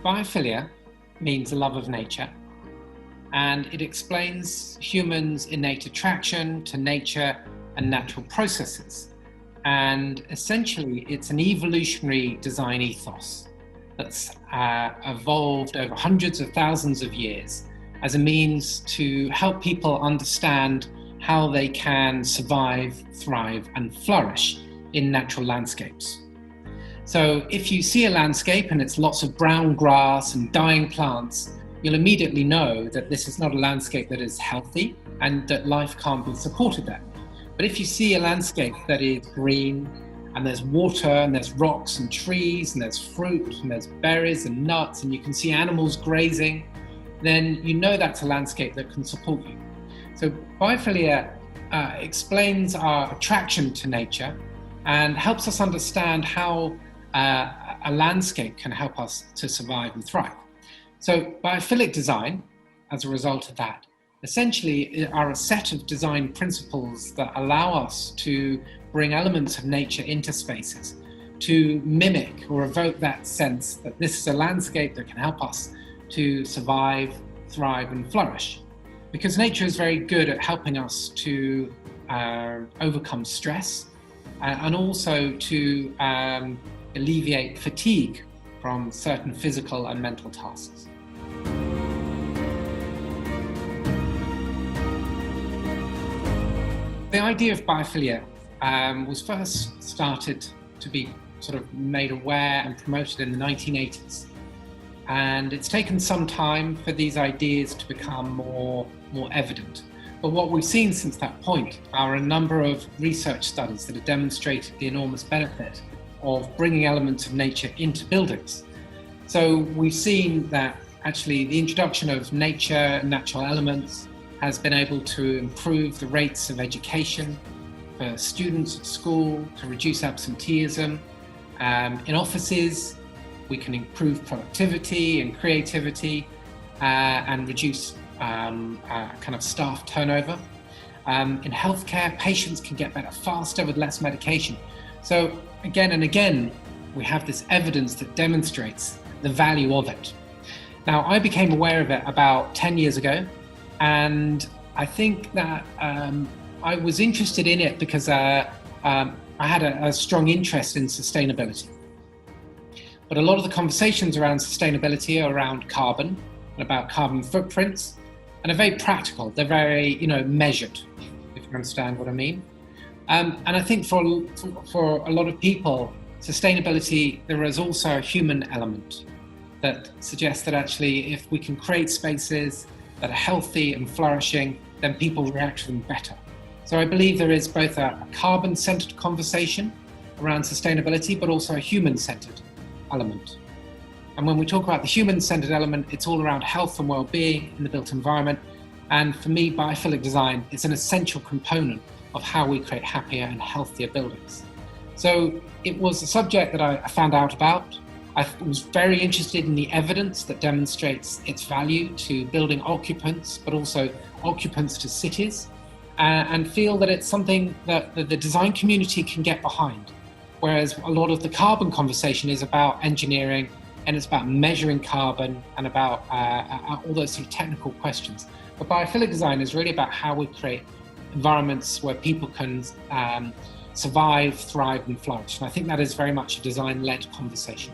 Biophilia means a love of nature, and it explains humans' innate attraction to nature and natural processes. And essentially, it's an evolutionary design ethos that's evolved over hundreds of thousands of years as a means to help people understand how they can survive, thrive, and flourish in natural landscapes. So if you see a landscape and it's lots of brown grass and dying plants, you'll immediately know that this is not a landscape that is healthy and that life can't be supported there. But if you see a landscape that is green and there's water and there's rocks and trees and there's fruit and there's berries and nuts and you can see animals grazing, then you know that's a landscape that can support you. So biophilia explains our attraction to nature and helps us understand how a landscape can help us to survive and thrive. So biophilic design, as a result of that, essentially are a set of design principles that allow us to bring elements of nature into spaces, to mimic or evoke that sense that this is a landscape that can help us to survive, thrive, and flourish. Because nature is very good at helping us to overcome stress and also to alleviate fatigue from certain physical and mental tasks. The idea of biophilia was first started to be sort of made aware and promoted in the 1980s. And it's taken some time for these ideas to become more evident. But what we've seen since that point are a number of research studies that have demonstrated the enormous benefit of bringing elements of nature into buildings. So we've seen that actually the introduction of nature and natural elements has been able to improve the rates of education for students at school, to reduce absenteeism. In offices, we can improve productivity and creativity and reduce kind of staff turnover. In healthcare, patients can get better faster with less medication. So again and again, we have this evidence that demonstrates the value of it. Now, I became aware of it about 10 years ago, and I think that I was interested in it because I had a strong interest in sustainability. But a lot of the conversations around sustainability are around carbon and about carbon footprints, and are very practical. They're very, measured, if you understand what I mean. And I think for a lot of people, sustainability, there is also a human element that suggests that actually if we can create spaces that are healthy and flourishing, then people react to them better. So I believe there is both a carbon-centered conversation around sustainability, but also a human-centered element. And when we talk about the human-centered element, it's all around health and well-being in the built environment. And for me, biophilic design is an essential component of how we create happier and healthier buildings. So it was a subject that I found out about. I was very interested in the evidence that demonstrates its value to building occupants, but also occupants to cities, and feel that it's something that the design community can get behind. Whereas a lot of the carbon conversation is about engineering, and it's about measuring carbon and about all those sort of technical questions. But biophilic design is really about how we create environments where people can survive, thrive, and flourish. And I think that is very much a design-led conversation.